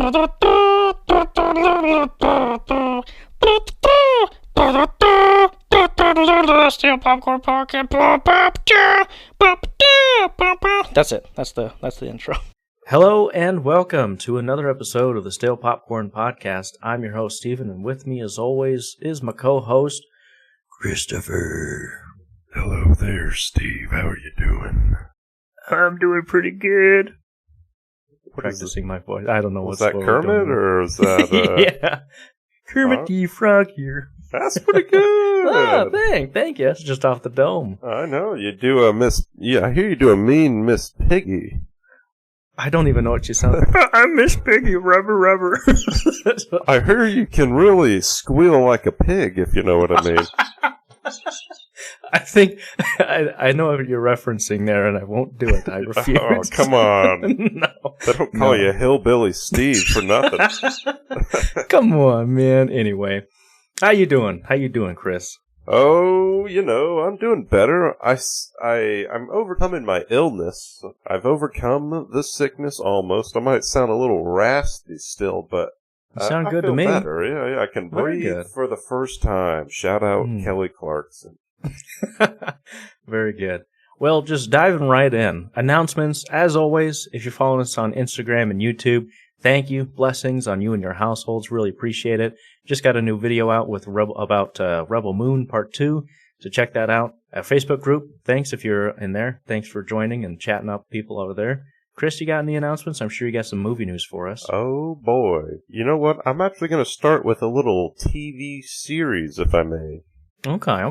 Steel Popcorn Podcast. That's it. That's the intro. Hello and welcome to another episode of the Stale Popcorn Podcast. I'm your host, Steven, and with me, as always, is my co-host, Christopher. Hello there, Steve. How are you doing? I'm doing pretty good. Practicing my voice. I don't know what's that Kermit or is that yeah, Kermit the Frog here. That's pretty good. Oh, thank you. It's just off the dome. I know you do a Miss. Yeah, I hear you do a mean Miss Piggy. I don't even know what you sound like. I'm Miss Piggy, rubber. I hear you can really squeal like a pig, if you know what I mean. I think I know what you're referencing there, and I won't do it. I refuse. Oh, come on. No. They don't call you Hillbilly Steve for nothing. Come on, man. Anyway, how you doing? How you doing, Chris? Oh, you know, I'm doing better. I'm overcoming my illness. I've overcome the sickness almost. I might sound a little raspy still, but you sound good I feel to me. Better. Yeah, I can breathe for the first time. Shout out Kelly Clarkson. Very good. Well, just diving right in. Announcements, as always, if you're following us on Instagram and YouTube, thank you. Blessings on you and your households. Really appreciate it. Just got a new video out with about Rebel Moon Part 2, so check that out. A Facebook group, thanks if you're in there. Thanks for joining and chatting up people over there. Chris, you got any announcements? I'm sure you got some movie news for us. Oh, boy. You know what? I'm actually going to start with a little TV series, if I may. Okay.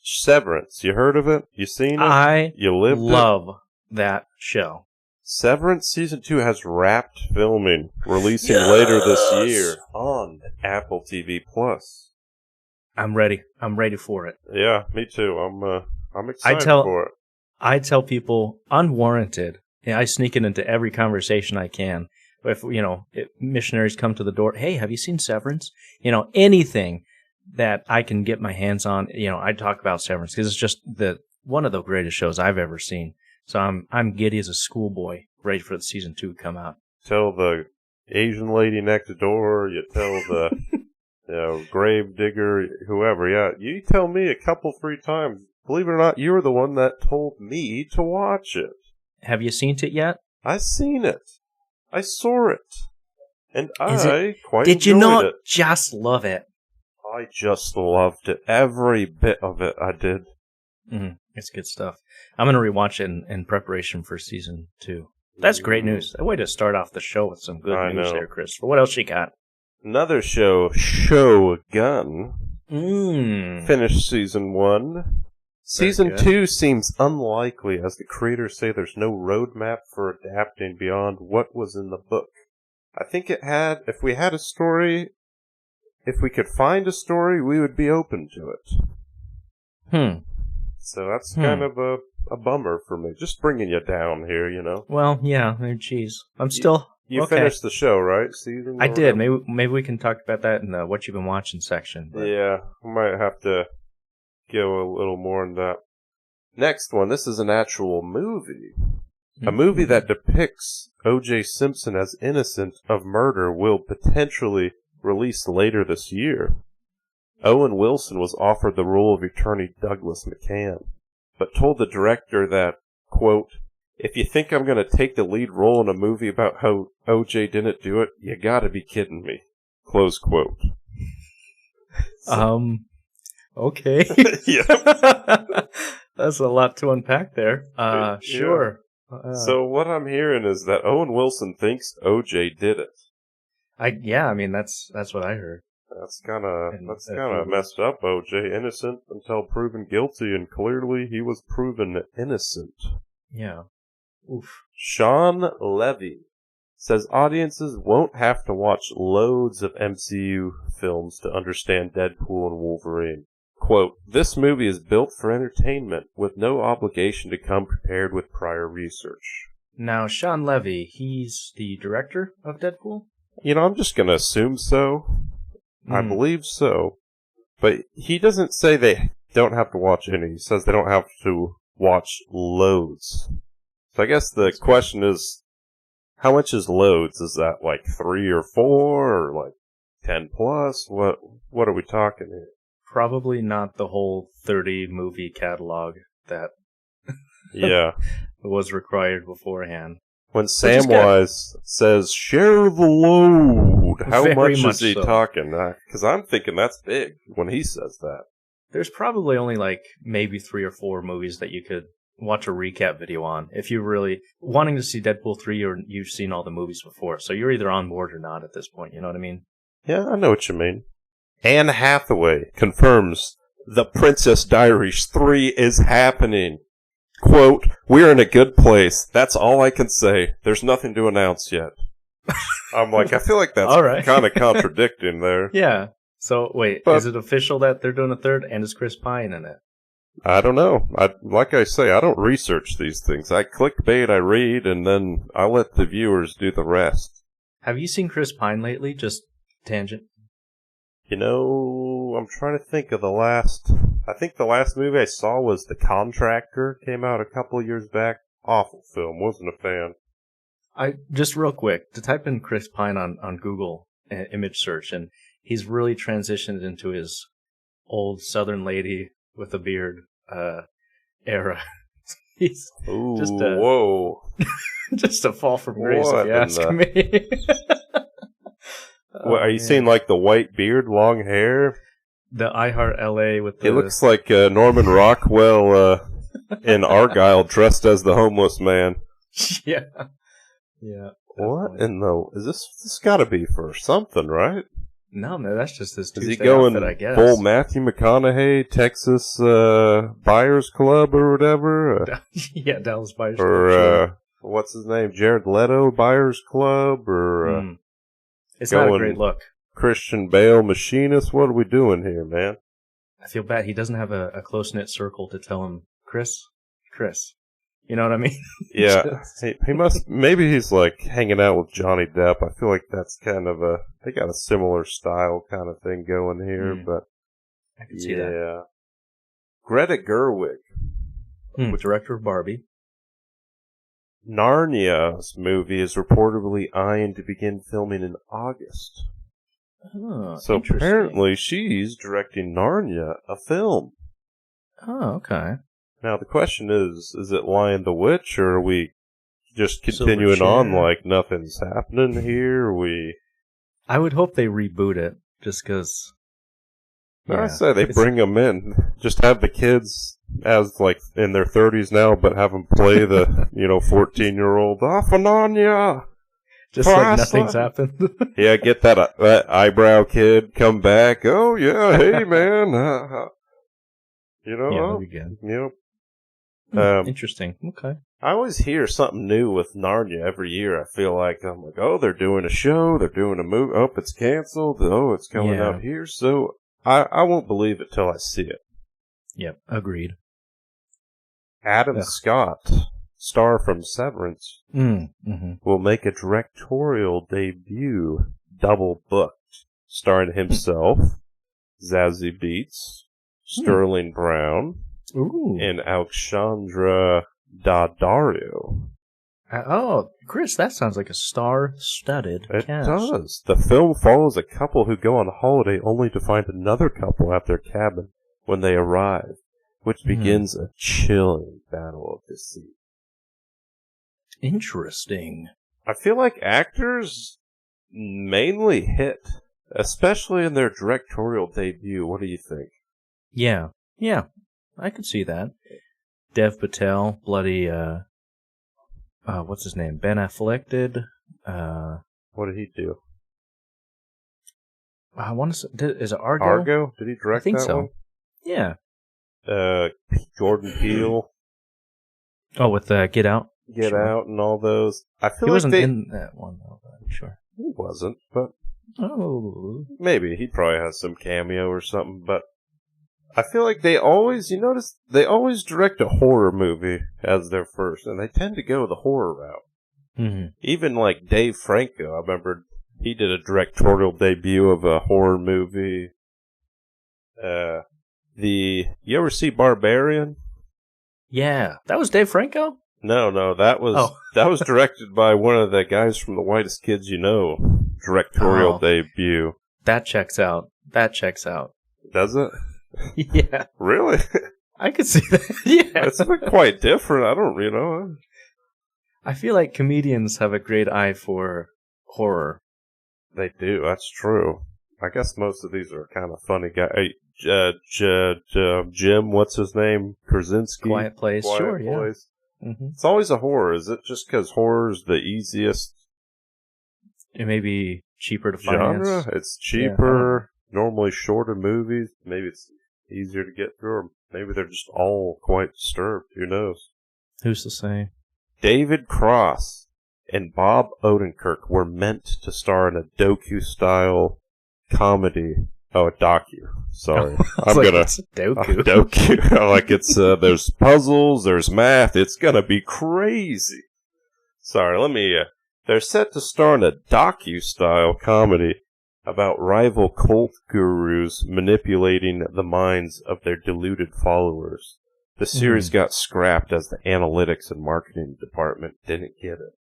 Severance. You heard of it? You seen it? I you lived love that show. Severance Season 2 has wrapped filming, releasing later this year on Apple TV+. I'm ready. I'm ready for it. Yeah, me too. I'm excited for it. I tell people, unwarranted, I sneak it into every conversation I can. If missionaries come to the door, hey, have you seen Severance? Anything that I can get my hands on, I talk about Severance because it's just one of the greatest shows I've ever seen. So I'm giddy as a schoolboy, ready for the season 2 to come out. Tell the Asian lady next door, you tell the grave digger, whoever. Yeah, you tell me a couple, 3 times. Believe it or not, you were the one that told me to watch it. Have you seen it yet? I seen it. I saw it. And quite enjoyed it. Did you not just love it? I just loved it. Every bit of it I did. It's good stuff. I'm going to rewatch it in preparation for season 2. That's great news. A way to start off the show with some good news there, Chris. What else you got? Another show, Shogun. Finished season 1. Season 2 seems unlikely, as the creators say there's no roadmap for adapting beyond what was in the book. I think if we had a story, if we could find a story, we would be open to it. So that's kind of a bummer for me. Just bringing you down here, Well, yeah, geez. I'm still... You finished the show, right? I did. Maybe we can talk about that in the What You've Been Watching section. But... Yeah, we might have to go a little more in that. Next one, this is an actual movie. A movie that depicts O.J. Simpson as innocent of murder will potentially release later this year. Owen Wilson was offered the role of attorney Douglas McCann, but told the director that, quote, "If you think I'm going to take the lead role in a movie about how O.J. didn't do it, you gotta be kidding me." Close quote. Okay. Yeah. That's a lot to unpack there. Sure. So what I'm hearing is that Owen Wilson thinks O.J. did it. That's what I heard. That's kind of messed up, O.J. Innocent until proven guilty, and clearly he was proven innocent. Yeah. Oof. Sean Levy says audiences won't have to watch loads of MCU films to understand Deadpool and Wolverine. Quote, "This movie is built for entertainment with no obligation to come prepared with prior research." Now, Sean Levy, he's the director of Deadpool? I'm just going to assume so. I believe so. But he doesn't say they don't have to watch any. He says they don't have to watch loads. So I guess the question is, How much is loads? Is that like 3 or 4 or like 10 plus? What are we talking here? Probably not the whole 30 movie catalog that Yeah. was required beforehand. When Samwise says, share the load, how Very much much is he so. talking? Because I'm thinking that's big when he says that. There's probably only like maybe 3 or 4 movies that you could watch a recap video on if you're really wanting to see Deadpool 3 or you've seen all the movies before. So you're either on board or not at this point, you know what I mean? Yeah, I know what you mean. Anne Hathaway confirms The Princess Diaries 3 is happening. Quote, we're in a good place. That's all I can say. There's nothing to announce yet. I'm like, I feel like that's All right. kind of contradicting there. Yeah. So wait, But- is it official that they're doing a third and is Chris Pine in it? I don't know. Like I say, I don't research these things. I clickbait, I read, and then I let the viewers do the rest. Have you seen Chris Pine lately? Just tangent. You know, I'm trying to think of I think the last movie I saw was The Contractor. Came out a couple of years back. Awful film. Wasn't a fan. I just real quick to type in Chris Pine on Google image search, and he's really transitioned into his old Southern lady with a beard era. He's Ooh, Just, whoa. just a fall from grace, What if you in ask the- me. What, are you seeing like the white beard, long hair? the I Heart LA with the? It looks like Norman Rockwell in Argyle dressed as the homeless man. yeah, yeah. What definitely. in the... Is this got to be for something, right? No, man, that's just his Is Tuesday he going outfit, I guess. full Matthew McConaughey, Texas Buyers Club or whatever? yeah, Dallas Buyers Club, Or sure. what's his name? Jared Leto Buyers Club? Or It's not a going- great look. Christian Bale Machinist? What are we doing here, man? I feel bad. He doesn't have a close knit circle to tell him, Chris. You know what I mean? Yeah, he must. Maybe he's like hanging out with Johnny Depp. I feel like that's kind of they got a similar style kind of thing going here. But I can see that. yeah, Greta Gerwig, Director of Barbie. Narnia's movie is reportedly eyeing to begin filming in August. Oh, So interesting. apparently she's directing Narnia, a film. Oh, okay. Now the question is it Lion the Witch, or are we just continuing Silver on Chair. like nothing's happening here? I would hope they reboot it, just because. I say they bring them in. Just have the kids as like in their 30s now, but have them play the 14-year-old off of Narnia. just like Class nothing's line. happened. Yeah, get that eyebrow kid come back. Oh yeah, hey man. Yeah, that'd be good. Yep. Interesting. Okay. I always hear something new with Narnia every year. I feel like I'm like, oh, they're doing a show, they're doing a movie. Oh, it's canceled. Oh, it's coming Yeah. out here. So I won't believe it till I see it. Yep. Agreed. Adam Yeah. Scott, star from Severance, Mm-hmm. will make a directorial debut, double booked, starring himself, Zazie Beetz, Sterling Brown, Ooh. and Alexandra Daddario. Oh, Chris, that sounds like a star-studded It cast. does. The film follows a couple who go on holiday only to find another couple at their cabin when they arrive, which begins a chilling battle of deceit. Interesting. I feel like actors mainly hit, especially in their directorial debut. What do you think? Yeah. Yeah. I could see that. Dev Patel, bloody, what's his name? Ben Affleck did. What did he do? I want to say, is it Argo? Argo? Did he direct I think that so. one? Yeah. Jordan Peele, Oh, with Get Out? Get Sure. Out, and all those. I feel He like wasn't they... in that one, though, I'm sure. He wasn't, but Oh. maybe. He probably has some cameo or something, but I feel like they always, you notice, they always direct a horror movie as their first, and they tend to go the horror route. Mm-hmm. Even like Dave Franco, I remember he did a directorial debut of a horror movie. You ever see Barbarian? Yeah. That was Dave Franco? No, that was directed by one of the guys from The Whitest Kids You Know. Directorial debut. That checks out. Does it? Yeah. Really? I could see that. Yeah. It's quite different. I don't. I feel like comedians have a great eye for horror. They do. That's true. I guess most of these are kind of funny guys. Jim, what's his name? Krasinski. Quiet Place. Sure, yeah. Place. Mm-hmm. It's always a horror. Is it just because horror is the easiest? It may be cheaper to genre? finance. It's cheaper. Normally shorter movies. Maybe it's easier to get through. Or maybe they're just all quite disturbed. Who knows? Who's to say? David Cross and Bob Odenkirk were meant to star in a docu-style comedy. Oh, a docu. Sorry. I'm like, gonna... It's a docu. Docu. Like it's, there's puzzles, there's math. It's gonna be crazy. Sorry, they're set to star in a docu-style comedy about rival cult gurus manipulating the minds of their deluded followers. The series got scrapped as the analytics and marketing department didn't get it.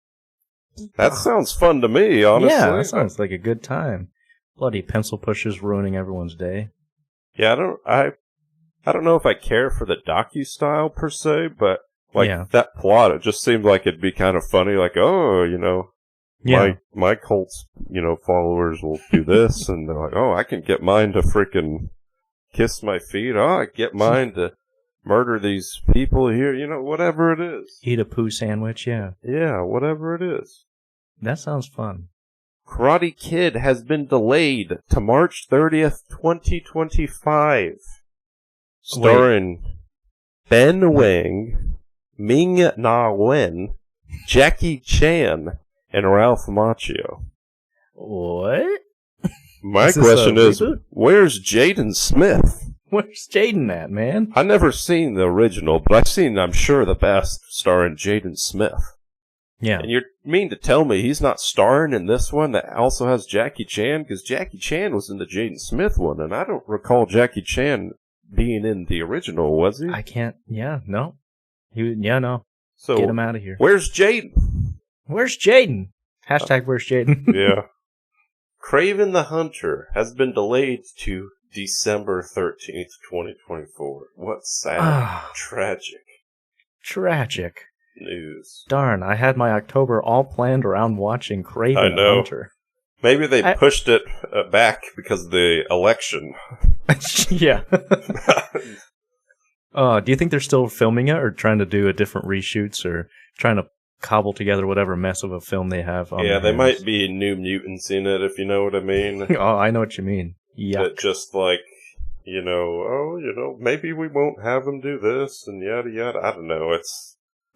That sounds fun to me, honestly. Yeah, that sounds like a good time. Bloody pencil pushers ruining everyone's day. Yeah, I don't know if I care for the docu-style per se, but that plot, it just seemed like it'd be kind of funny, like, my cult's, followers will do this, and they're like, I can get mine to freaking kiss my feet. I get mine to murder these people here, whatever it is. Eat a poo sandwich, yeah. Yeah, whatever it is. That sounds fun. Karate Kid has been delayed to March 30th, 2025. Starring Ben Wang, Ming Na Wen, Jackie Chan, and Ralph Macchio. What? My question is, where's Jaden Smith? Where's Jaden at, man? I've never seen the original, but I've seen, I'm sure, the best starring Jaden Smith. Yeah. And you mean to tell me he's not starring in this one that also has Jackie Chan? Because Jackie Chan was in the Jaden Smith one, and I don't recall Jackie Chan being in the original, was he? I can't, no. No. So get him out of here. Where's Jaden? Where's Jaden? Hashtag where's Jaden? Yeah. Kraven the Hunter has been delayed to December 13th, 2024. What sad, tragic news. Darn, I had my October all planned around watching Kraven the Hunter. Maybe they pushed it back because of the election. Yeah. Do you think they're still filming it or trying to do a different reshoots or trying to cobble together whatever mess of a film they have on they might be New Mutants in it, if you know what I mean. Oh, I know what you mean. Yeah. But just like, maybe we won't have them do this and yada yada. I don't know.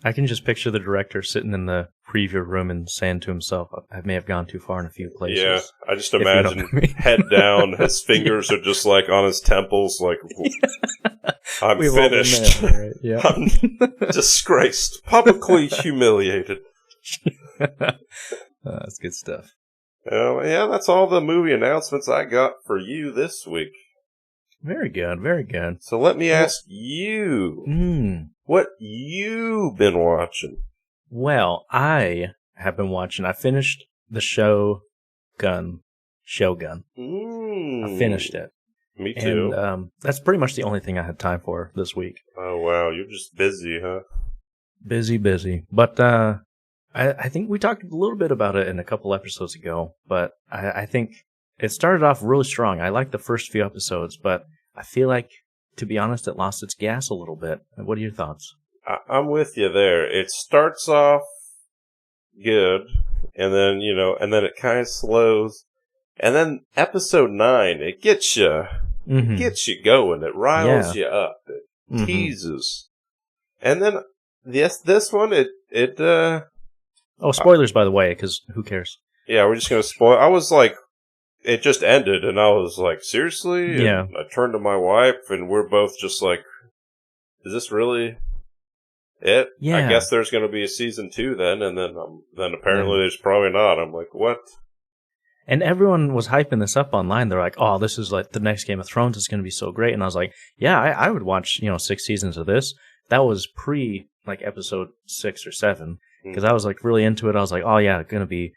I can just picture the director sitting in the preview room and saying to himself, I may have gone too far in a few places. Yeah, I just imagine head down, his fingers are just like on his temples, like, I'm finished. There, right? Yeah. I'm disgraced, publicly humiliated. That's good stuff. That's all the movie announcements I got for you this week. Very good, very good. So let me ask you, what you been watching? Well, I have been watching. I finished the Shogun. I finished it. Me too. And that's pretty much the only thing I had time for this week. Oh, wow. You're just busy, huh? Busy. But I think we talked a little bit about it in a couple episodes ago, but I think it started off really strong. I liked the first few episodes, but I feel like, to be honest, it lost its gas a little bit. What are your thoughts? I'm with you there. It starts off good, and then, it kind of slows. And then episode 9, it gets you, going. It riles you up. It teases. And then this one, Oh, spoilers, by the way, because who cares? Yeah, we're just going to spoil. I was like, it just ended, and I was like, seriously? Yeah. And I turned to my wife, and we're both just like, is this really it? Yeah. I guess there's going to be a season 2 then, and then apparently there's probably not. I'm like, what? And everyone was hyping this up online. They're like, oh, this is like the next Game of Thrones. It's going to be so great. And I was like, yeah, I would watch, 6 seasons of this. That was pre like episode 6 or 7 because I was like really into it. I was like, oh yeah, gonna be,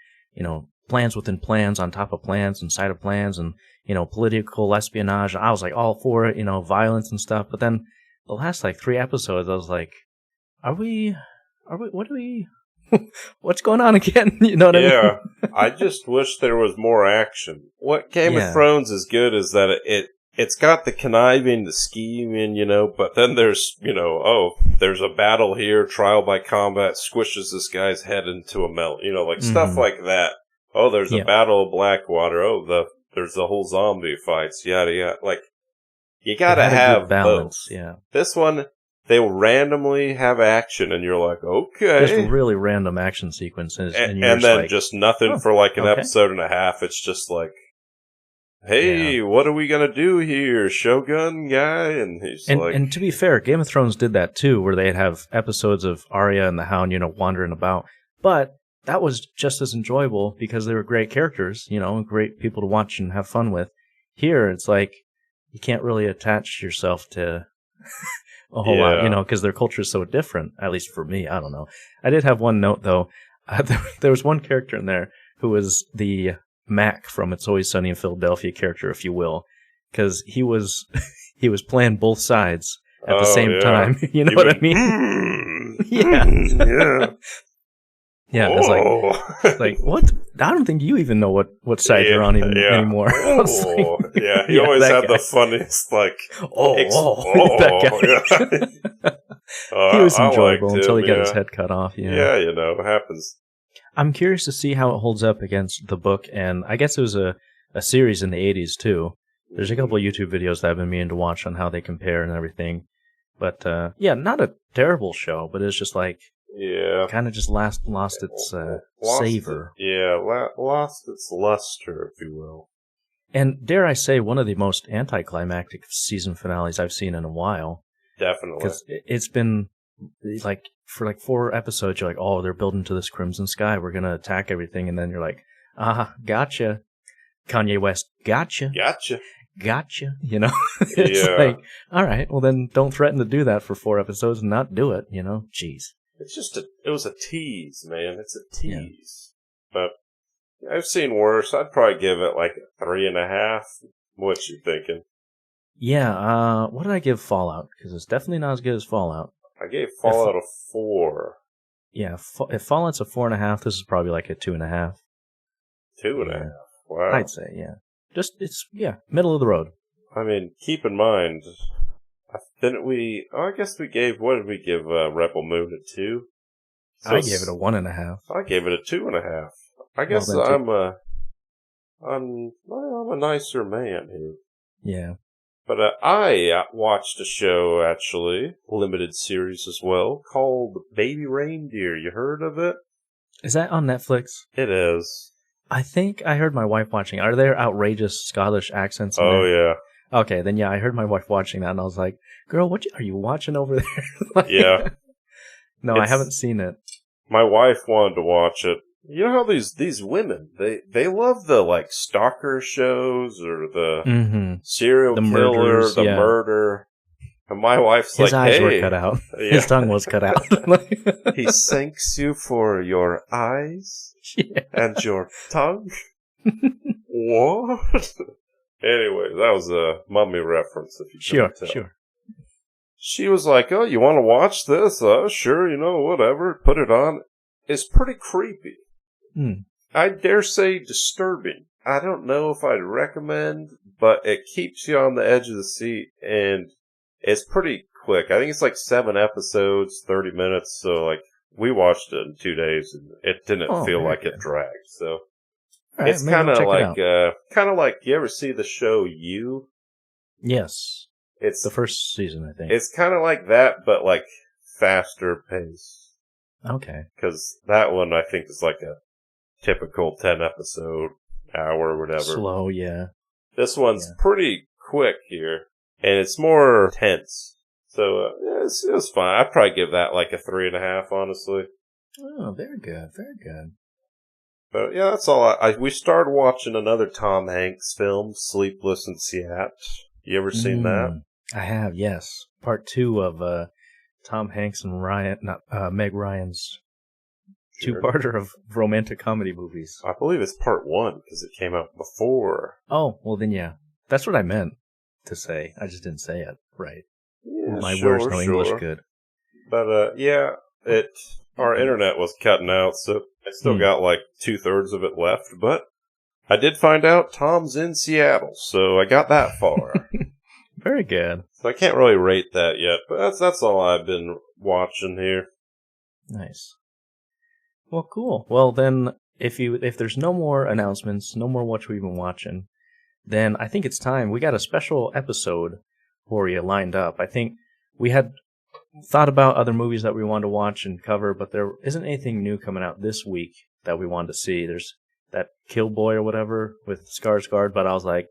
plans within plans on top of plans inside of plans and, political espionage. I was like all for it, violence and stuff. But then the last like 3 episodes, I was like, what's going on again? You know what I mean? Yeah. I just wish there was more action. What Game of Thrones is good is that it's got the conniving, the scheming, but then there's, there's a battle here, trial by combat, squishes this guy's head into a melt, stuff like that. Oh, there's a battle of Blackwater. Oh, there's the whole zombie fights, yada, yada. Like, you gotta have balance. Both. Yeah. This one, they'll randomly have action, and you're like, okay. Just really random action sequences. And then like, just nothing for like an episode and a half. It's just like, hey, what are we gonna do here, Shogun guy? And he's like... And to be fair, Game of Thrones did that too, where they'd have episodes of Arya and the Hound, wandering about. But that was just as enjoyable because they were great characters, great people to watch and have fun with. Here, it's like, you can't really attach yourself to a whole lot, because their culture is so different, at least for me. I don't know. I did have one note, though. There was one character in there who was the Mac from It's Always Sunny in Philadelphia character, if you will, because he was playing both sides at the same time. You know what I mean? Yeah. Yeah, it's like what? I don't think you even know what side you're on anymore. He always had the funniest, like, that guy. He was enjoyable until he got his head cut off. Yeah, it happens. I'm curious to see how it holds up against the book, and I guess it was a series in the 80s, too. There's a couple of YouTube videos that I've been meaning to watch on how they compare and everything. But, not a terrible show, but it's just like, kind of just lost its savor. Lost its luster, if you will. And dare I say, one of the most anticlimactic season finales I've seen in a while. Definitely. Because it's been, like, for like 4 episodes, you're like, oh, they're building to this crimson sky, we're going to attack everything. And then you're like, gotcha. Kanye West, gotcha. Gotcha. It's like, all right, well then don't threaten to do that for 4 episodes and not do it, Jeez. It's just it was a tease, man. It's a tease. Yeah. But I've seen worse. I'd probably give it like a 3.5. What you thinking? Yeah, what did I give Fallout? Because it's definitely not as good as Fallout. I gave Fallout a 4. Yeah, if Fallout's a 4.5, this is probably like a 2.5. 2.5? Wow. I'd say, yeah. It's middle of the road. I mean, keep in mind... Didn't we... Oh, I guess we gave... What did we give Rebel Moon a 2? So I gave it a 1.5. I gave it a 2.5. I guess I'm a nicer man here. Yeah. But I watched a show, actually, limited series as well, called Baby Reindeer. You heard of it? Is that on Netflix? It is. I think I heard my wife watching. Are there outrageous Scottish accents in there? Oh, yeah. Okay, then I heard my wife watching that, and I was like, girl, what are you watching over there? Yeah. No, I haven't seen it. My wife wanted to watch it. You know how these women, they love the, like, stalker shows or the serial killer, murders, the murder. And my wife's his like, eyes hey. were cut out. Yeah. His tongue was cut out. He thanks you for your eyes and your tongue. What? Anyway, that was a Mummy reference, if you couldn't tell. Sure. She was like, oh, you want to watch this? Sure, whatever. Put it on. It's pretty creepy. I dare say disturbing. I don't know if I'd recommend, but it keeps you on the edge of the seat, and it's pretty quick. I think it's like 7 episodes, 30 minutes, so like we watched it in 2 days, and it didn't feel like it dragged, so... Right, it's kind of like, you ever see the show You? Yes. It's the first season, I think. It's kind of like that, but like faster pace. Okay. Because that one, I think, is like a typical 10 episode, hour, whatever. Slow, yeah. This one's pretty quick here, and it's more tense. So, it was fine. I'd probably give that like a 3.5, honestly. Oh, very good, very good. But yeah, that's all. We started watching another Tom Hanks film, Sleepless in Seattle. You ever seen that? I have, yes. Part 2 of Tom Hanks and Meg Ryan's Sure. two-parter of romantic comedy movies. I believe it's part 1 because it came out before. Oh, well then, yeah. That's what I meant to say. I just didn't say it right. Yeah, My sure, words, no English sure. good. But yeah, our internet was cutting out, so I still got like 2/3 of it left. But I did find out Tom's in Seattle, so I got that far. Very good. So I can't really rate that yet, but that's all I've been watching here. Nice. Well, cool. Well, then, if there's no more announcements, no more what we've been watching, then I think it's time. We got a special episode for you lined up. I think we had thought about other movies that we wanted to watch and cover, but there isn't anything new coming out this week that we wanted to see. There's that Kill Boy or whatever with Skarsgård, but I was like,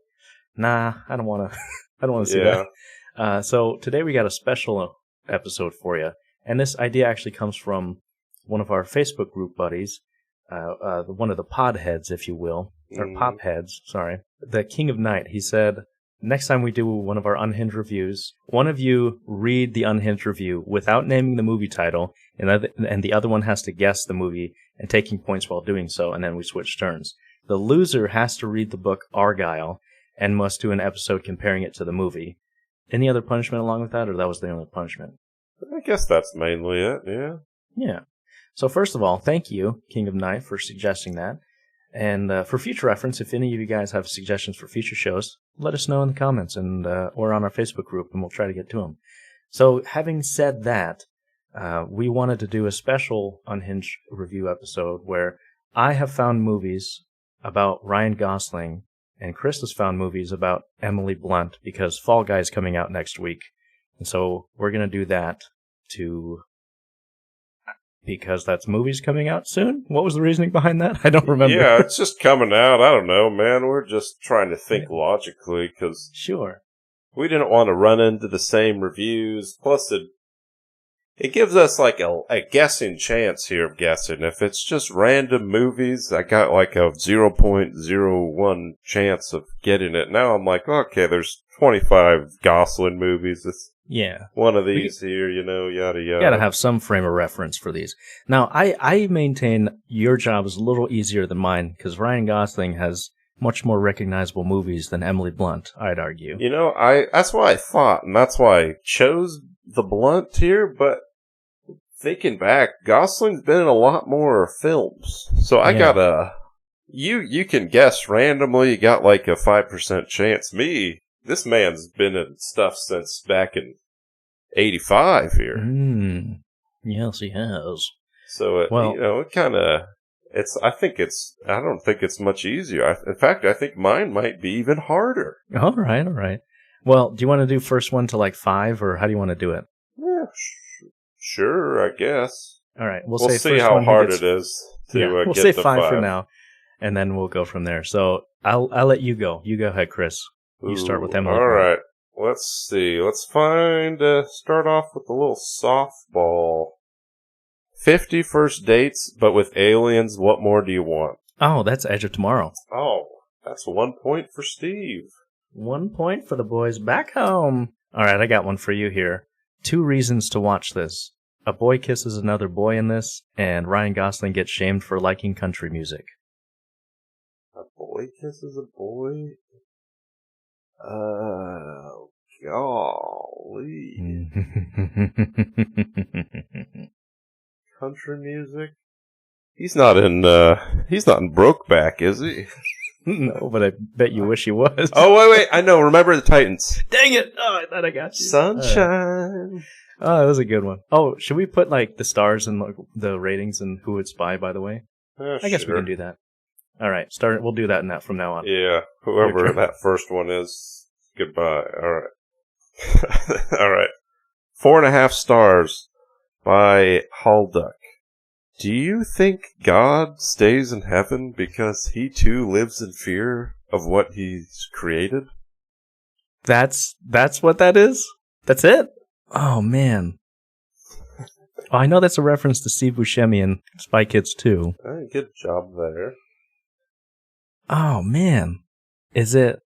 nah, I don't want to. I don't want to see that. So today we got a special episode for you, and this idea actually comes from one of our Facebook group buddies, one of the pod heads, if you will, or pop heads. Sorry, the King of Night. He said, next time we do one of our Unhinged reviews, one of you read the Unhinged review without naming the movie title, and the other one has to guess the movie and taking points while doing so, and then we switch turns. The loser has to read the book Argyle and must do an episode comparing it to the movie. Any other punishment along with that, or that was the only punishment? I guess that's mainly it, yeah. Yeah. So first of all, thank you, King of Night, for suggesting that. And for future reference, if any of you guys have suggestions for future shows, let us know in the comments and or on our Facebook group, and we'll try to get to them. So having said that, we wanted to do a special Unhinged review episode where I have found movies about Ryan Gosling, and Chris has found movies about Emily Blunt, because Fall Guy is coming out next week. And so we're going to do that because that's movies coming out soon? What was the reasoning behind that? I don't remember. Yeah, it's just coming out. I don't know, man. We're just trying to think logically, because sure, we didn't want to run into the same reviews. Plus, it gives us like a guessing chance here of guessing. If it's just random movies, I got like a 0.01 chance of getting it. Now I'm like, okay, there's 25 Gosling movies. It's one of these here, yada yada. Gotta have some frame of reference for these. Now, I maintain your job is a little easier than mine, because Ryan Gosling has much more recognizable movies than Emily Blunt, I'd argue. That's what I thought, and that's why I chose the Blunt here, but thinking back, Gosling's been in a lot more films. So I gotta, you can guess randomly, you got like a 5% chance. This man's been in stuff since back in 85 here. Yes, he has. So, it kind of, I don't think it's much easier. In fact, I think mine might be even harder. All right. Well, do you want to do first one to like 5, or how do you want to do it? Yeah, sure, I guess. All right, we'll see how hard it is to we'll get say the 5 for now, and then we'll go from there. So I'll let you go. You go ahead, Chris. You start with Emily. All right. Let's see. Let's start off with a little softball. 50 First Dates, but with aliens. What more do you want? Oh, that's Edge of Tomorrow. Oh, that's 1 point for Steve. 1 point for the boys back home. All right, I got one for you here. 2 reasons to watch this. A boy kisses another boy in this, and Ryan Gosling gets shamed for liking country music. A boy kisses a boy? Golly. Country music? He's not in Brokeback, is he? No, but I bet you wish he was. Oh, wait, I know. Remember the Titans. Dang it! Oh, I thought I got you. Sunshine. Oh, that was a good one. Oh, should we put like the stars and the ratings and who it's by the way? I guess we can do that. All right, we'll do that from now on. Yeah, whoever that first one is, goodbye. All right. All right. 4.5 stars by Halduck. Do you think God stays in heaven because he too lives in fear of what he's created? That's what that is? That's it? Oh, man. Oh, I know that's a reference to Steve Buscemi and Spy Kids 2. Good job there. Oh, man. Is it,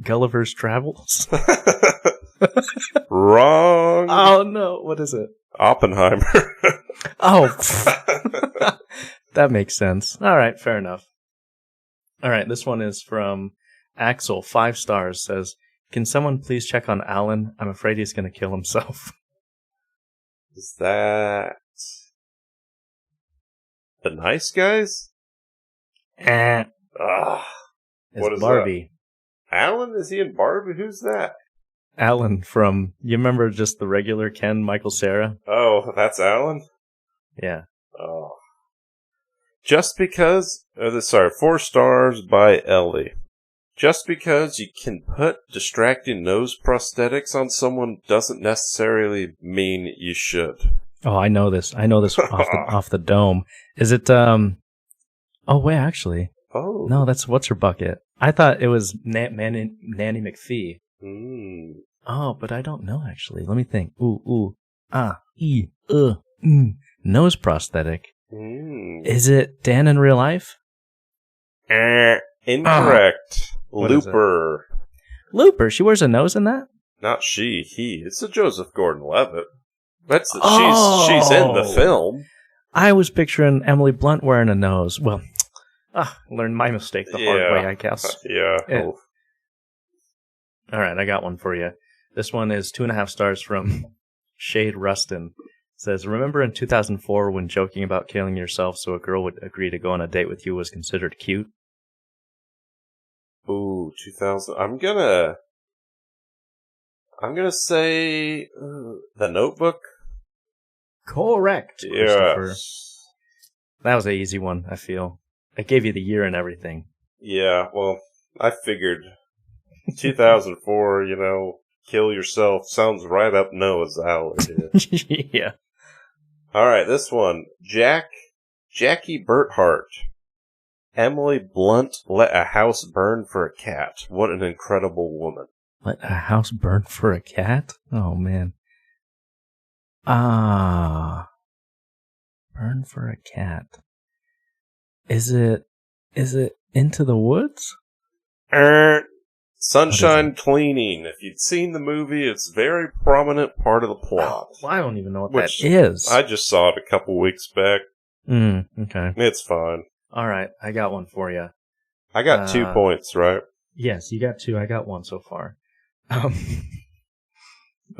Gulliver's Travels? Wrong. Oh, no. What is it? Oppenheimer. Oh, that makes sense. All right, fair enough. All right, this one is from Axel, 5 stars, says, can someone please check on Alan? I'm afraid he's going to kill himself. Is that The Nice Guys? It's What is Barbie. that? Alan? Is he in Barbie? Who's that? Alan from, you remember just the regular Ken, Michael Cera? Oh, that's Alan? Yeah. Oh. Just because, 4 stars by Ellie. Just because you can put distracting nose prosthetics on someone doesn't necessarily mean you should. Oh, I know this. off the dome. Is it, oh, wait, actually. Oh. No, that's What's Her Bucket. I thought it was Nanny McPhee. Oh, but I don't know, actually. Let me think. Nose prosthetic. Is it Dan in real life? Incorrect. Looper. Looper. She wears a nose in that? Not she, he. It's a Joseph Gordon-Levitt. She's in the film. I was picturing Emily Blunt wearing a nose. Well, learned my mistake the hard way, I guess. Yeah. Oh. All right, I got one for you. This one is 2.5 stars from Shade Rustin. It says, remember in 2004 when joking about killing yourself so a girl would agree to go on a date with you was considered cute? Ooh, 2000. I'm gonna say The Notebook. Correct. Yeah. That was an easy one, I feel. I gave you the year and everything. Yeah, well, I figured 2004, kill yourself sounds right up Noah's alley. Yeah. All right, this one. Jackie Burthart. Emily Blunt let a house burn for a cat. What an incredible woman. Let a house burn for a cat? Oh, man. Burn for a cat. Is it Into the Woods? Sunshine Cleaning. If you'd seen the movie, it's a very prominent part of the plot. Well, I don't even know what that is. I just saw it a couple weeks back. Okay. It's fine. All right, I got one for you. I got 2 points, right? Yes, you got 2. I got 1 so far.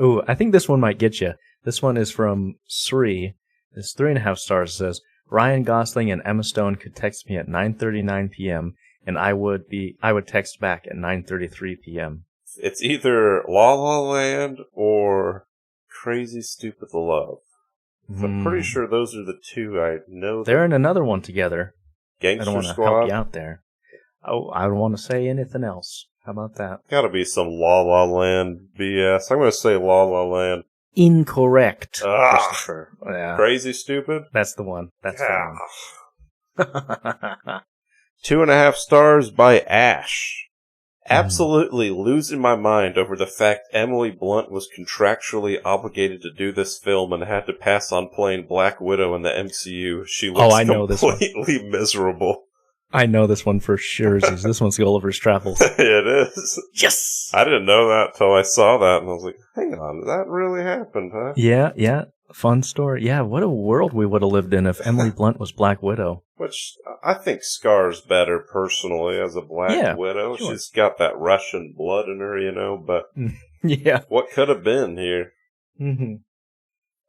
Ooh, I think this one might get you. This one is from Sri. It's 3.5 stars. It says, Ryan Gosling and Emma Stone could text me at 9:39 p.m. and I would text back at 9:33 p.m. It's either La La Land or Crazy Stupid Love. I'm pretty sure those are the 2 I know. They're in another one together. Gangster I don't want to Squad. help you out there. Oh, I don't want to say anything else. How about that? Gotta be some La La Land BS. I'm gonna say La La Land. Incorrect, Christopher. Yeah. Crazy Stupid? That's the one. That's the one. 2.5 stars by Ash. Absolutely losing my mind over the fact Emily Blunt was contractually obligated to do this film and had to pass on playing Black Widow in the MCU. She looks completely miserable. I know this one for sure. This one's Gulliver's Travels. It is. Yes! I didn't know that until I saw that, and I was like, hang on, that really happened, huh? Yeah. Fun story. Yeah, what a world we would have lived in if Emily Blunt was Black Widow. Which, I think Scar's better, personally, as a Black Widow. Sure. She's got that Russian blood in her, but yeah. What could have been here?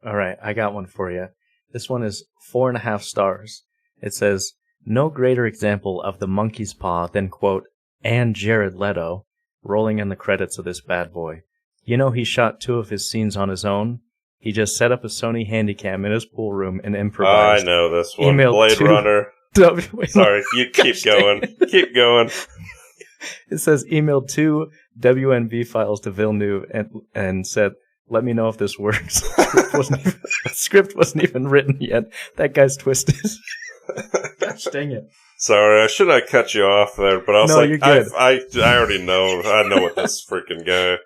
All right, I got one for you. This one is 4.5 stars. It says, no greater example of the monkey's paw than, quote, and Jared Leto, rolling in the credits of this bad boy. You know he shot 2 of his scenes on his own? He just set up a Sony Handycam in his pool room and improvised. I know this one. Blade Runner. Sorry, you keep going. Keep going. It says, emailed 2 WNB files to Villeneuve and said, let me know if this works. Script wasn't even written yet. That guy's twisted. Gosh dang it. Sorry, I should have cut you off there, but I was you're good. I already know. I know what this freaking guy.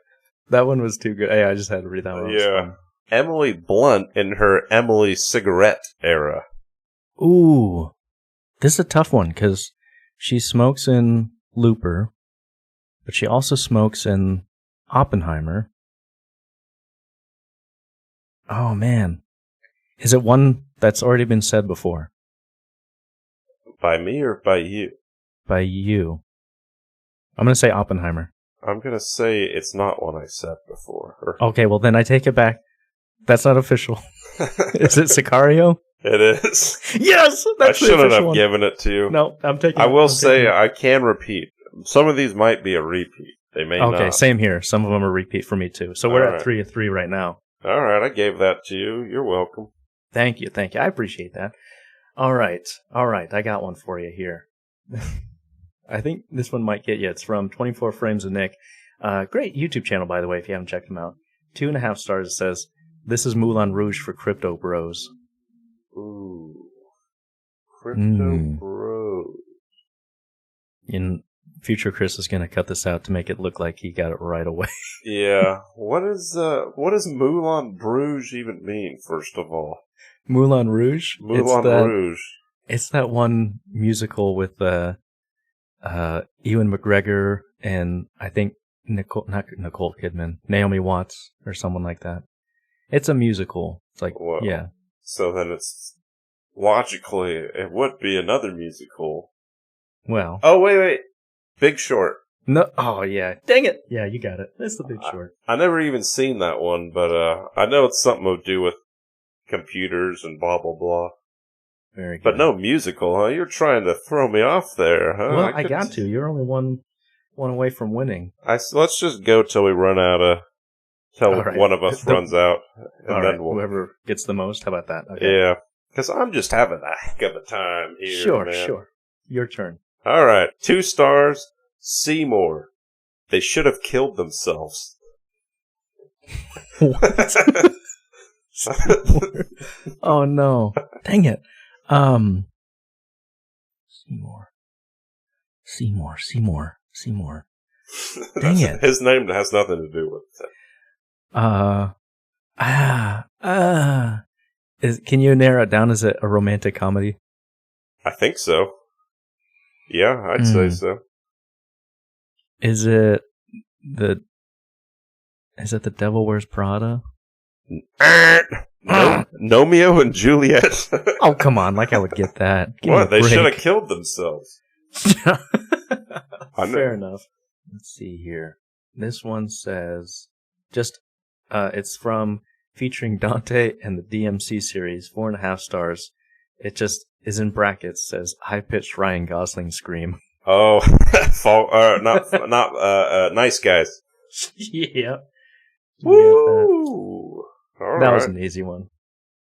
That one was too good. Hey, I just had to read that one. Yeah. Emily Blunt in her Emily cigarette era. Ooh. This is a tough one, because she smokes in Looper. but she also smokes in Oppenheimer. Oh, man. Is it one that's already been said before? By me or by you? By you. I'm going to say Oppenheimer. I'm going to say it's not one I said before. Okay, well then I take it back. That's not official. Is it Sicario? It is. Yes! I That's the shouldn't official have one. given it to you. No, I'm taking I it. will I'm say taking it. I can repeat. Some of these might be a repeat. They may not. Okay, same here. Some of them are repeat for me too. So we're All at 3 of 3 right now. All right, I gave that to you. You're welcome. Thank you. I appreciate that. All right. I got one for you here. I think this one might get you. It's from 24 Frames of Nick. Great YouTube channel, by the way, if you haven't checked them out. 2.5 stars. It says, "This is Moulin Rouge for crypto bros." Ooh. Crypto Bros. In future, Chris is going to cut this out to make it look like he got it right away. Yeah. What does Moulin Rouge even mean, first of all? Moulin Rouge? Moulin Rouge. It's that one musical with Ewan McGregor and I think not Nicole Kidman, Naomi Watts or someone like that. It's a musical. It's like, Whoa. yeah. So then it's logically, it would be another musical. Well. Oh, wait. Big Short. No. Oh, yeah. Dang it. Yeah, you got it. It's The Big Short. I never even seen that one, but I know it's something to do with computers and blah, blah, blah. Very good. But no musical, huh? You're trying to throw me off there, huh? Well, I got to. You're only one away from winning. Let's just go till we run out of... Till right. one of us runs out. And All then right. we'll... Whoever gets the most. How about that? Okay. Yeah. Because I'm just having a heck of a time here, Sure, man. sure. Your turn. All right. 2 stars. Seymour. They should have killed themselves. What? Oh, no. Dang it. Seymour. Dang it. His name has nothing to do with it. Can you narrow it down? Is it a romantic comedy? I think so. Yeah, I'd say so. Is it the Devil Wears Prada? No, Romeo and Juliet. Oh, come on. Like I would get that. Give me What? a They break. should have killed themselves. Fair enough. Let's see here. This one says, it's from featuring Dante and the DMC series, 4.5 stars. It just is in brackets, says high-pitched Ryan Gosling scream. Oh, nice guys. Yeah. Woo! All that right. was an easy one.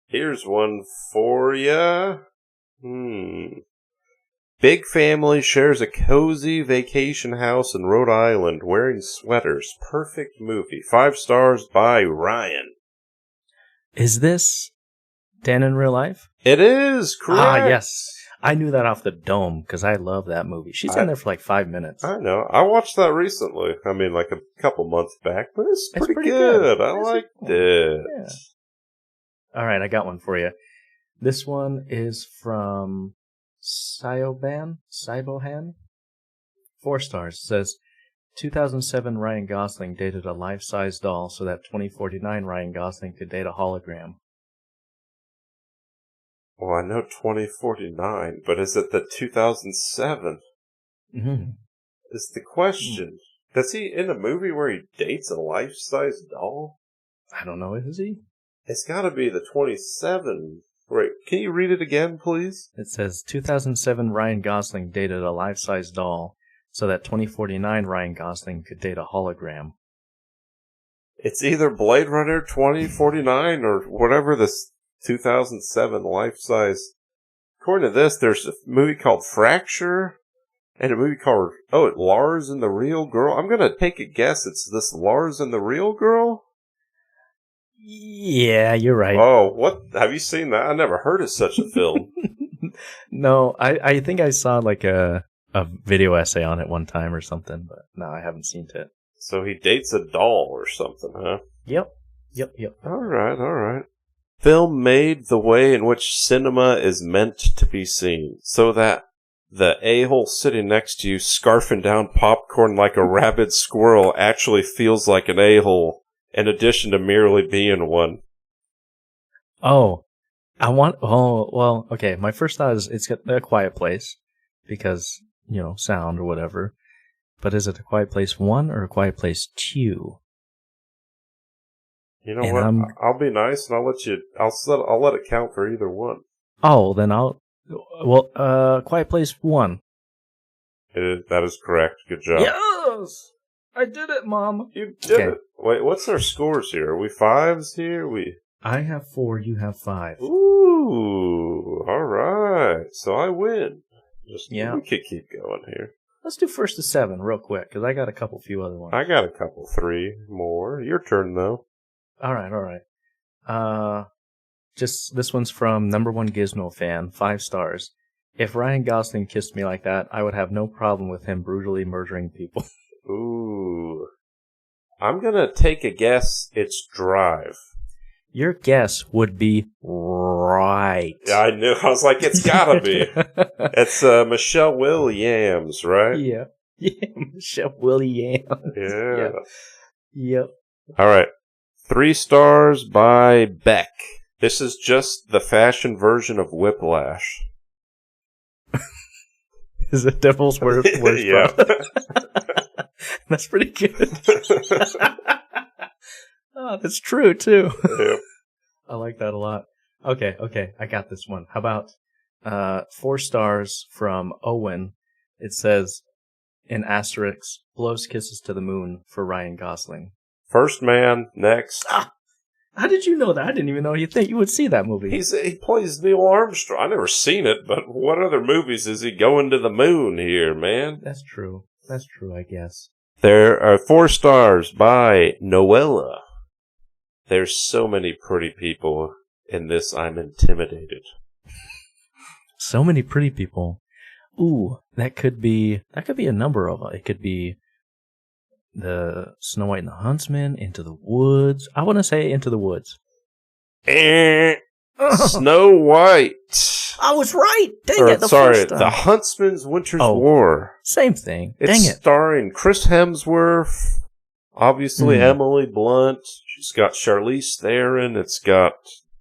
Here's one for ya. Big family shares a cozy vacation house in Rhode Island wearing sweaters. Perfect movie. 5 stars by Ryan. Is this Dan in real life? It is, correct. Ah, yes. I knew that off the dome because I love that movie. She's in there for like 5 minutes. I know. I watched that recently. I mean, like a couple months back, but it's pretty good. I liked it. Yeah. All right, I got one for you. This one is from Saibohan. 4 stars. It says, 2007 Ryan Gosling dated a life-size doll so that 2049 Ryan Gosling could date a hologram. Well, I know 2049, but is it the 2007? Mm-hmm. Is the question. Does he in a movie where he dates a life-size doll? I don't know. Is he? It's got to be the 27. Wait, can you read it again, please? It says 2007 Ryan Gosling dated a life-size doll so that 2049 Ryan Gosling could date a hologram. It's either Blade Runner 2049 or whatever this 2007 life-size. According to this, there's a movie called Fracture and a movie called, Lars and the Real Girl. I'm going to take a guess it's this Lars and the Real Girl? Yeah, you're right. Oh, what? Have you seen that? I never heard of such a film. No, I think I saw like a video essay on it one time or something, but no, I haven't seen it. So he dates a doll or something, huh? Yep. All right. Film made the way in which cinema is meant to be seen, so that the a-hole sitting next to you scarfing down popcorn like a rabid squirrel actually feels like an a-hole, in addition to merely being one. Oh, okay. My first thought is it's A Quiet Place because, sound or whatever. But is it A Quiet Place 1 or A Quiet Place 2? You know what? I'll be nice and I'll let it count for either one. Oh, then Quiet Place 1. That is correct. Good job. Yes! I did it, Mom. You did it. Wait, what's our scores here? Are we fives here? I have 4, you have 5. Ooh, alright. So I win. We could keep going here. Let's do first to 7 real quick, because I got a few other ones. I got a couple, 3 more. Your turn, though. Alright. This one's from #1 Gizmo fan, 5 stars. If Ryan Gosling kissed me like that, I would have no problem with him brutally murdering people. Ooh. I'm gonna take a guess it's Drive. Your guess would be right. Yeah, I knew. I was like, it's gotta be. It's Michelle Williams, right? Yeah, Michelle Williams. Yeah. Yep. All right. 3 stars by Beck. This is just the fashion version of Whiplash. Is it Devil's Worst? Yeah. That's pretty good. Oh, that's true, too. Yep. I like that a lot. Okay, I got this one. How about 4 stars from Owen? It says, in asterisks, blows kisses to the moon for Ryan Gosling. First Man, next. How did you know that? I didn't even know you would see that movie. He plays Neil Armstrong. I've never seen it, but what other movies is he going to the moon here, man? That's true, I guess. There are 4 stars by Noella. There's so many pretty people in this, I'm intimidated. So many pretty people. Ooh, that could be a number of them. It could be the Snow White and the Huntsman, Into the Woods. I want to say Into the Woods. Snow White. I was right. Dang it. The Huntsman's Winter's War. Same thing. Dang it. It's starring Chris Hemsworth, obviously Emily Blunt. She's got Charlize Theron. It's got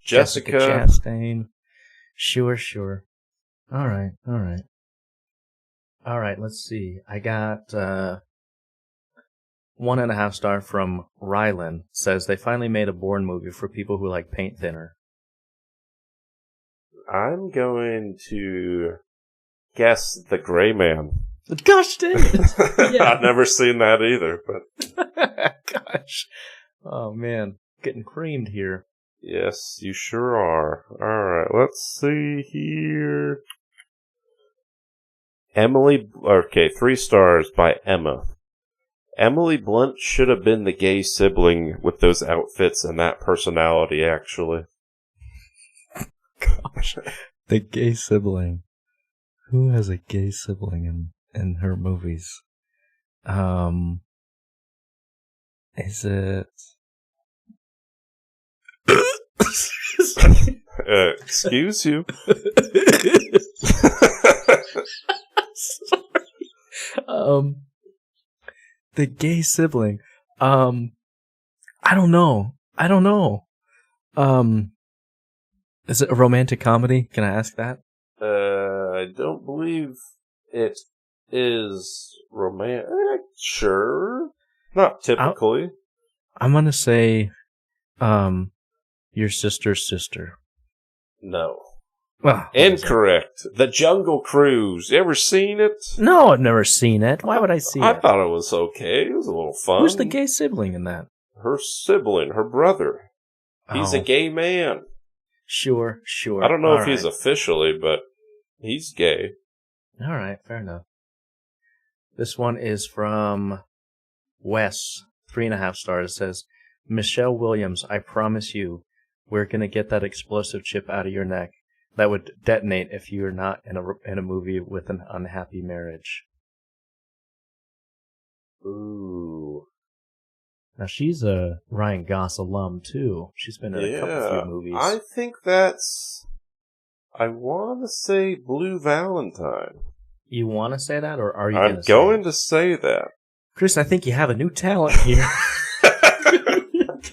Jessica Chastain. Sure. All right. Let's see. I got 1.5 star from Rylan. Says they finally made a Bourne movie for people who like paint thinner. I'm going to guess The Gray Man. Gosh dang it! Yeah. I've never seen that either, but gosh, oh man, getting creamed here. Yes, you sure are. All right, let's see here. 3 stars by Emma. Emily Blunt should have been the gay sibling with those outfits and that personality, actually. Gosh, the gay sibling. Who has a gay sibling in her movies? Is it? Excuse you. Sorry. The gay sibling. I don't know. Is it a romantic comedy? Can I ask that? I don't believe it is romantic. Sure. Not typically. I'm gonna say, your sister's sister. No. Well, incorrect. The Jungle Cruise. You ever seen it? No, I've never seen it. Why would I see it? I thought it was okay. It was a little fun. Who's the gay sibling in that? Her sibling, her brother. He's a gay man. Sure. I don't know if he's officially, but he's gay. All right, fair enough. This one is from Wes, 3.5 stars. It says, Michelle Williams, I promise you, we're going to get that explosive chip out of your neck that would detonate if you're not in a movie with an unhappy marriage. Ooh. Now, she's a Ryan Goss alum, too. She's been in a couple few movies. I think that's... I want to say Blue Valentine. You want to say that, or are you I'm going to say that. Chris, I think you have a new talent here.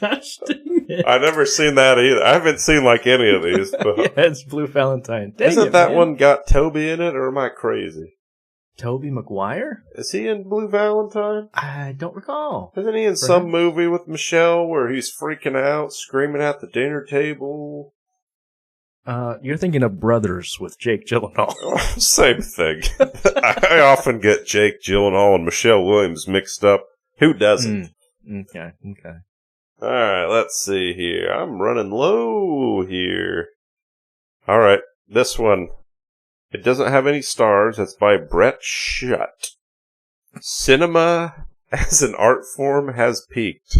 Gosh dang it. I've never seen that either. I haven't seen like any of these. But Yeah, it's Blue Valentine. Dang isn't it, that man. one got Toby in it, or am I crazy? Tobey Maguire? Is he in Blue Valentine? I don't recall. Isn't he in some movie with Michelle where he's freaking out, screaming at the dinner table? You're thinking of Brothers with Jake Gyllenhaal. Same thing. I often get Jake Gyllenhaal and Michelle Williams mixed up. Who doesn't? Okay. Alright, let's see here. I'm running low here. Alright, this one. It doesn't have any stars. It's by Brett Shutt. Cinema as an art form has peaked.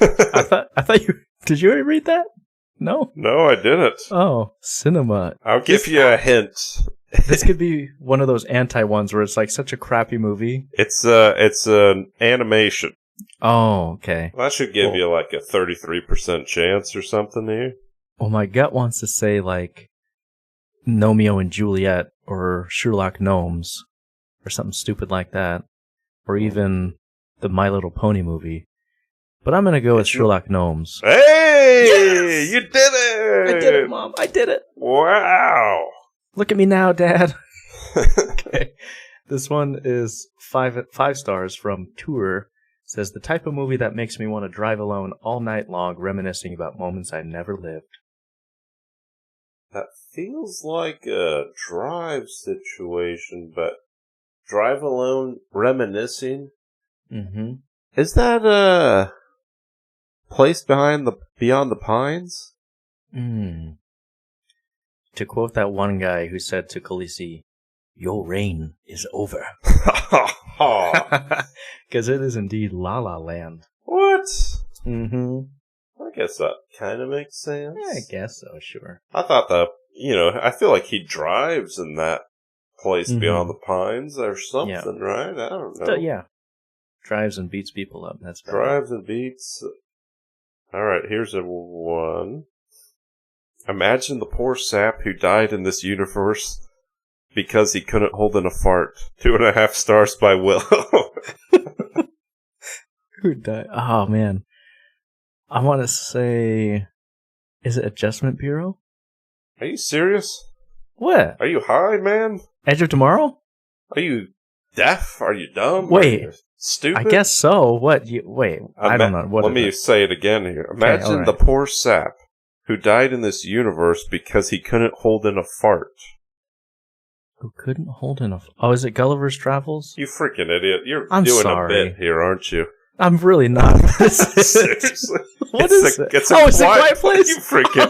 I thought you... Did you already read that? No? No, I didn't. Oh, cinema. I'll give you a hint. This could be one of those anti-ones where it's like such a crappy movie. It's an animation. Oh, okay. Well, that should give you like a 33% chance or something here. Well, my gut wants to say like Romeo and Juliet or Sherlock Gnomes or something stupid like that. Or even the My Little Pony movie. But I'm going to go with Sherlock Gnomes. Hey! Yes! You did it! I did it, Mom. I did it. Wow! Look at me now, Dad. Okay. This one is five stars from Tour. It says, the type of movie that makes me want to drive alone all night long, reminiscing about moments I never lived. That feels like a drive situation, but drive alone, reminiscing? Mm-hmm. Is that, place beyond the pines? To quote that one guy who said to Khaleesi, your reign is over. Because it is indeed La La Land. What? Mm-hmm. I guess that kind of makes sense. Yeah, I guess so, sure. I thought I feel like he drives in that place beyond the pines or something, right? I don't know. Yeah. Drives and beats people up. That's better. Drives and beats. Alright, here's a one. Imagine the poor sap who died in this universe because he couldn't hold in a fart. 2.5 stars by Will. Who died? Oh, man. I want to say... Is it Adjustment Bureau? Are you serious? What? Are you high, man? Edge of Tomorrow? Are you deaf? Are you dumb? Wait. Are you stupid? I guess so. What? Wait. I don't know. Let me say it again here. Imagine the poor sap who died in this universe because he couldn't hold in a fart. Who couldn't hold in a... Oh, is it Gulliver's Travels? You freaking idiot. You're I'm doing sorry. a bit here, aren't you? I'm really not. Seriously? What is it? It's a Quiet Place? You freaking...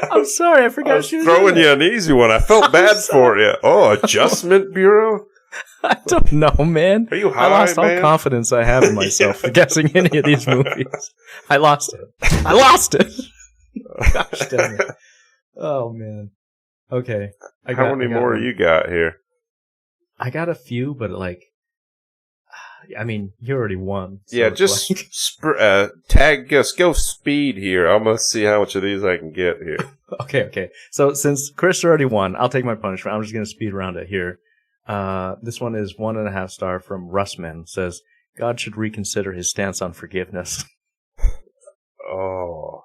I'm sorry. I forgot I was throwing you an easy one. I felt bad for you. Oh, Adjustment Bureau? I don't know, man. Are you high, I lost all man? confidence I have in myself for guessing any of these movies. I lost it. Gosh dang it. Oh, man. Okay. How many more you got here? I got a few, but like... I mean, you already won. So yeah, just tag us. Go speed here. I'm going to see how much of these I can get here. Okay. So since Chris already won, I'll take my punishment. I'm just going to speed around it here. This one is 1.5 star from Russman. Says, God should reconsider his stance on forgiveness. Oh.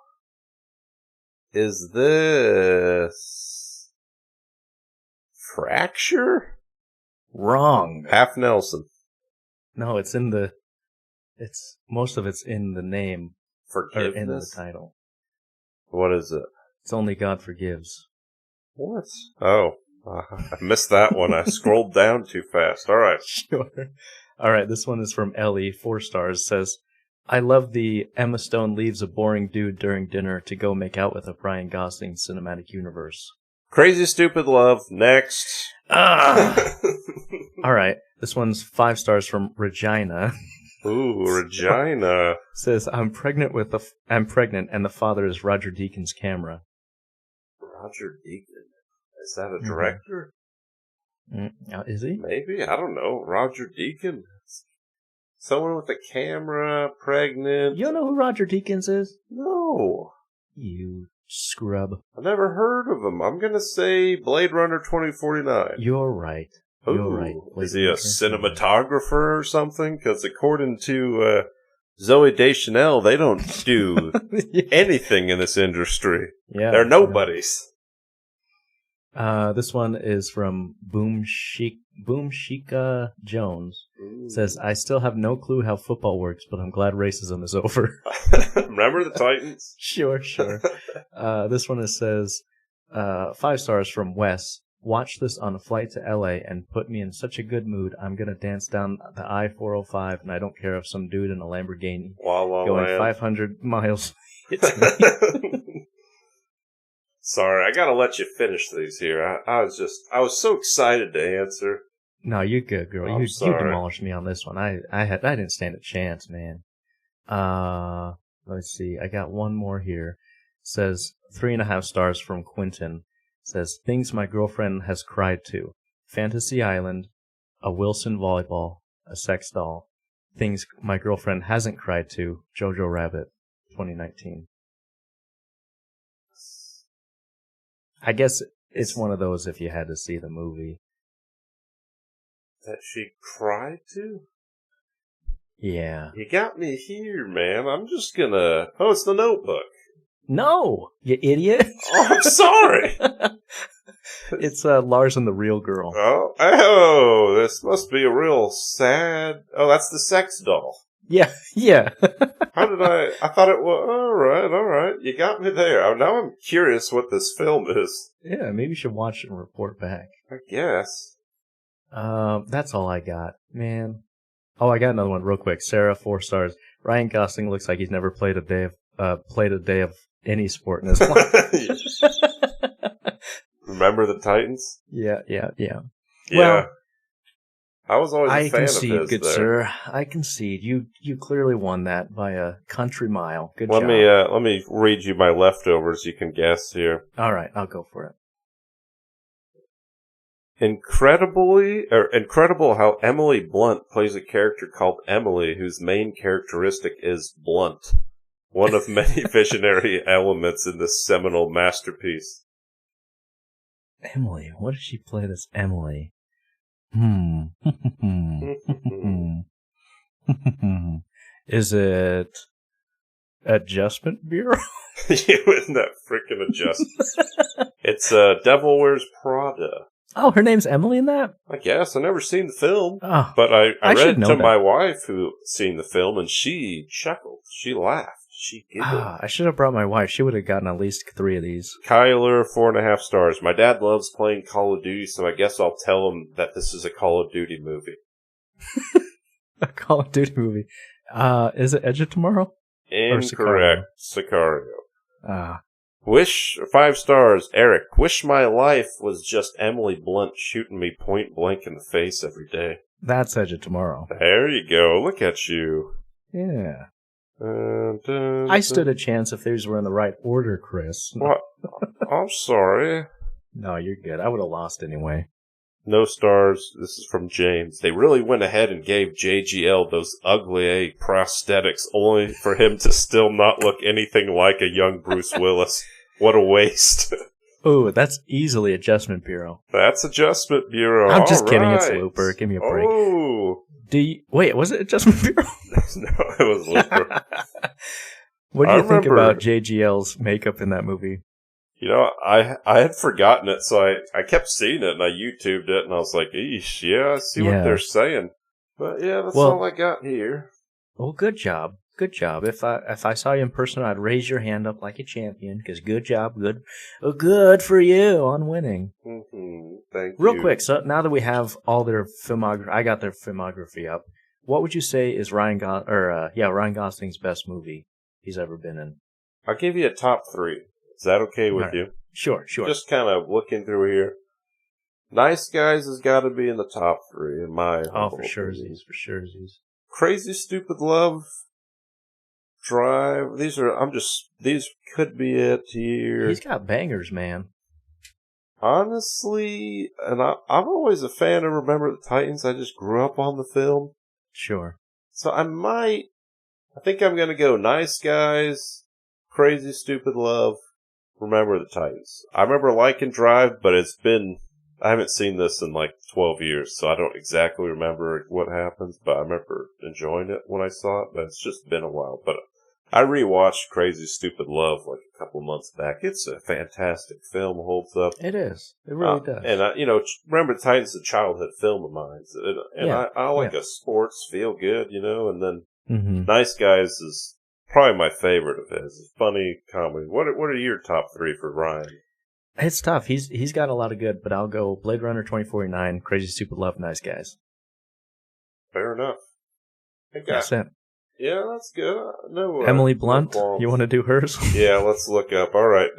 Is this... Fracture? Wrong. Half Nelson. No, most of it's in the name. Forgiveness? Or in the title. What is it? It's Only God Forgives. What? Oh. I missed that one. I scrolled down too fast. All right. Sure. All right, this one is from Ellie, 4 stars. Says, I love the Emma Stone leaves a boring dude during dinner to go make out with a Ryan Gosling cinematic universe. Crazy Stupid Love. Next. All right, this one's 5 stars from Regina. Ooh, Regina. Says, I'm pregnant and the father is Roger Deakins' camera. Roger Deakins. Is that a director? Is he? Maybe. I don't know. Roger Deakins. Someone with a camera, pregnant. You don't know who Roger Deakins is? No. You scrub. I never heard of him. I'm gonna say Blade Runner 2049. You're right. You're right. Is he a cinematographer or something? Because according to Zoe Deschanel, they don't do anything in this industry. Yeah, They're nobodies. This one is from Boom Shika Jones. It says, I still have no clue how football works, but I'm glad racism is over. Remember the Titans? Sure. This one says, 5 stars from Wes. Watch this on a flight to LA and put me in such a good mood. I'm going to dance down the I-405, and I don't care if some dude in a Lamborghini going 500 miles hits me. Sorry, I gotta let you finish these here. I was so excited to answer. No, you're good, girl. You demolished me on this one. I didn't stand a chance, man. Let's see. I got one more here. It says 3.5 stars from Quentin. It says things my girlfriend has cried to: Fantasy Island, a Wilson volleyball, a sex doll. Things my girlfriend hasn't cried to: Jojo Rabbit, 2019. I guess it's one of those if you had to see the movie. That she cried to? Yeah. You got me here, man. I'm just gonna... Oh, it's The Notebook. No! You idiot! Oh, I'm sorry! It's Lars and the Real Girl. Oh, this must be a real sad... Oh, that's the sex doll. Yeah. How did I thought it was... All right. You got me there. Now I'm curious what this film is. Yeah, maybe you should watch it and report back. I guess. That's all I got, man. Oh, I got another one real quick. Sarah, 4 stars. Ryan Gosling looks like he's never played a day of any sport in his life. Remember the Titans? Yeah. Well, I was always a fan of his. I concede, good sir. I concede. You clearly won that by a country mile. Good job. Let me read you my leftovers. You can guess here. All right, I'll go for it. Incredible how Emily Blunt plays a character called Emily, whose main characteristic is blunt. One of many visionary elements in this seminal masterpiece. Emily, what did she play this Emily? Is it Adjustment Bureau? You in that freaking adjustment. It's Devil Wears Prada. Oh, her name's Emily in that? I guess. I've never seen the film. Oh, but I read to that. my wife who seen the film, and she chuckled. She laughed. She giggled. I should have brought my wife. She would have gotten at least 3 of these. Kyler, 4.5 stars. My dad loves playing Call of Duty, so I guess I'll tell him that this is a Call of Duty movie. A Call of Duty movie. Is it Edge of Tomorrow? Incorrect. Sicario. Ah. 5 stars. Eric, wish my life was just Emily Blunt shooting me point blank in the face every day. That's Edge of Tomorrow. There you go. Look at you. Yeah. I stood a chance if these were in the right order, Chris. What? I'm sorry. No, you're good. I would have lost anyway. No stars. This is from James. They really went ahead and gave JGL those ugly prosthetics only for him to still not look anything like a young Bruce Willis. What a waste. Ooh, that's easily Adjustment Bureau. That's Adjustment Bureau. I'm just kidding. It's Looper. Give me a break. Oh. Wait, was it Adjustment Bureau? No, it was Looper. What do you think about JGL's makeup in that movie? You know, I had forgotten it, so I kept seeing it, and I YouTubed it, and I was like, eesh, yeah, I see what they're saying. But yeah, that's all I got here. Well, good job. Good job. If I saw you in person, I'd raise your hand up like a champion, because good job, good for you on winning. Mm-hmm. Thank you. Real quick, so now that we have all their filmography, I got their filmography up. What would you say is Ryan Gosling's best movie he's ever been in? I'll give you a top 3. Is that okay with you? Sure. Just kind of looking through here. Nice Guys has got to be in the top 3 in my for sure. Crazy Stupid Love, Drive. These could be it here. He's got bangers, man. Honestly, and I'm always a fan of Remember the Titans. I just grew up on the film. Sure. So I think I'm going to go Nice Guys, Crazy Stupid Love, Remember the Titans. I remember liking Drive, but I haven't seen this in like 12 years, so I don't exactly remember what happens, but I remember enjoying it when I saw it, but it's just been a while. But I rewatched Crazy Stupid Love like a couple months back. It's a fantastic film, holds up. It is. It really does. And Remember the Titans is a childhood film of mine. I like a sports feel good, and then Nice Guys is probably my favorite of his. It's funny comedy. What are your top 3 for Ryan? It's tough. He's got a lot of good, but I'll go Blade Runner 2049, Crazy Stupid Love, Nice Guys. Fair enough. That's it. Yeah, that's good. No, Emily Blunt, you want to do hers? Yeah, let's look up. All right.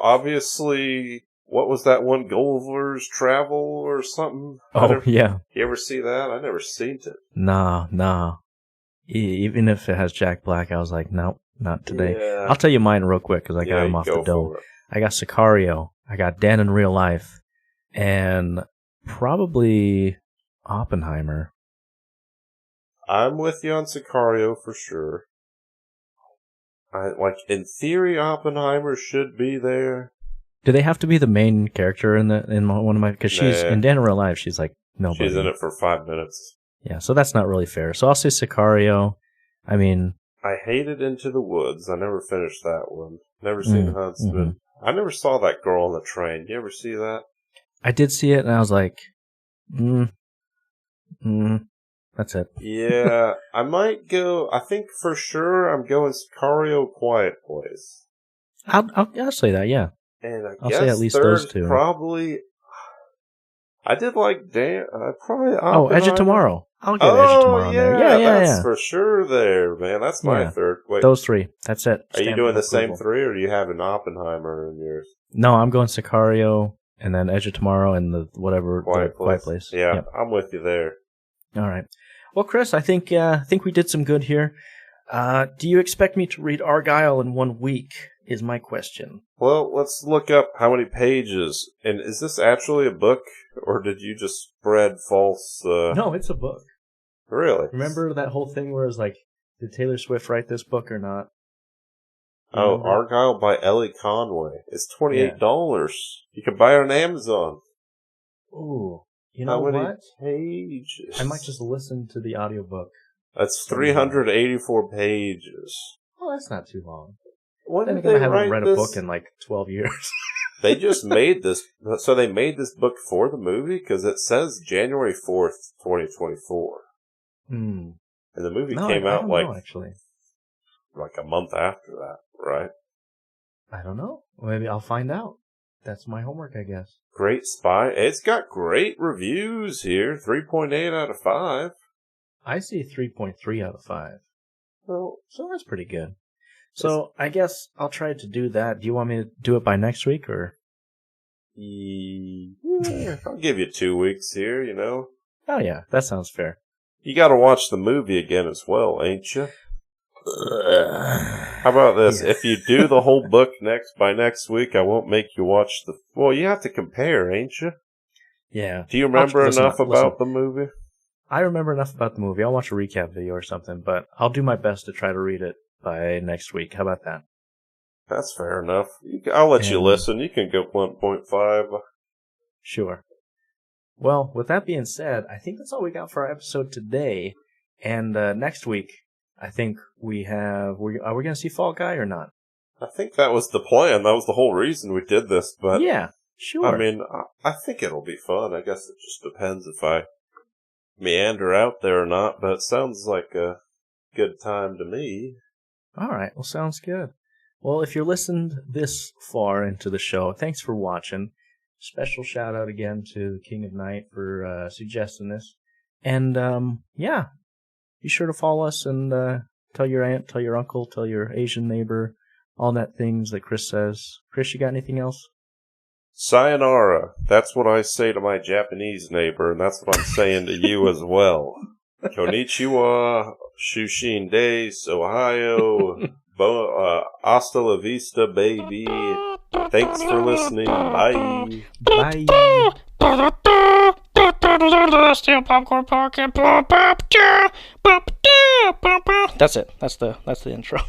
Obviously, what was that one? Gulliver's Travel or something? Yeah. You ever see that? I never seen it. Nah. Even if it has Jack Black, I was like, nope, not today. Yeah. I'll tell you mine real quick because I got him off the dome. I got Sicario. I got Dan in Real Life. And probably Oppenheimer. I'm with you on Sicario for sure. In theory, Oppenheimer should be there. Do they have to be the main character in one of my? Because she's in Dan in Real Life, she's like nobody. She's in it for 5 minutes. Yeah, so that's not really fair. So I'll say Sicario. I mean, I hated Into the Woods. I never finished that one. Never seen Huntsman. I never saw that girl on the train. You ever see that? I did see it, and I was like, that's it. Yeah, I might go. I think for sure I'm going Sicario, Quiet Place. I'll say that, yeah. And I'll guess say at least third, those two. Probably. I did like Dan. Probably. Edge of Tomorrow. I'll get Edge of Tomorrow there. Yeah, that's for sure there, man. That's my third. Wait, those 3. That's it. Are you doing the same 3, or do you have an Oppenheimer in yours? No, I'm going Sicario, and then Edge of Tomorrow, and the Quiet Place. Yeah, yep. I'm with you there. All right. Well, Chris, I think we did some good here. Do you expect me to read Argyle in 1 week? Is my question. Well, let's look up how many pages. And is this actually a book, or did you just spread false? No, it's a book. Really? Remember that whole thing where it was like, did Taylor Swift write this book or not? Argyle by Ellie Conway. It's $28. You can buy it on Amazon. Ooh. You know how many what? pages? I might just listen to the audiobook. That's 384 pages. Well, that's not too long. When then did again, they I haven't write read a book in like 12 years. They just made this. So they made this book for the movie? Because it says January 4th, 2024. And the movie came out actually. Like a month after that, right? I don't know. Maybe I'll find out. That's my homework, I guess. Great Spy. It's got great reviews here. 3.8 out of 5. I see 3.3 out of 5. Well, so that's pretty good. So I guess I'll try to do that. Do you want me to do it by next week, or? Yeah, I'll give you 2 weeks here, Oh yeah, that sounds fair. You gotta watch the movie again as well, ain't you? How about this? Yeah. If you do the whole book by next week, I won't make you watch well, you have to compare, ain't you? Yeah. Do you remember enough about the movie? I remember enough about the movie. I'll watch a recap video or something, but I'll do my best to try to read it by next week. How about that? That's fair enough. I'll let you listen. You can go 1.5. Sure. Well, with that being said, I think that's all we got for our episode today. And next week, I think we have... are we going to see Fall Guy or not? I think that was the plan. That was the whole reason we did this. But yeah, sure. I mean, I think it'll be fun. I guess it just depends if I meander out there or not. But it sounds like a good time to me. All right. Well, sounds good. Well, if you're listened this far into the show, thanks for watching. Special shout out again to the King of Night for suggesting this. And, yeah, be sure to follow us and tell your aunt, tell your uncle, tell your Asian neighbor, all that things that Chris says. Chris, you got anything else? Sayonara. That's what I say to my Japanese neighbor, and that's what I'm saying to you as well. Konnichiwa, Shushin Days, Ohio, hasta la vista, baby. Thanks for listening. Bye. Bye. Steel popcorn pocket. That's it. That's the intro.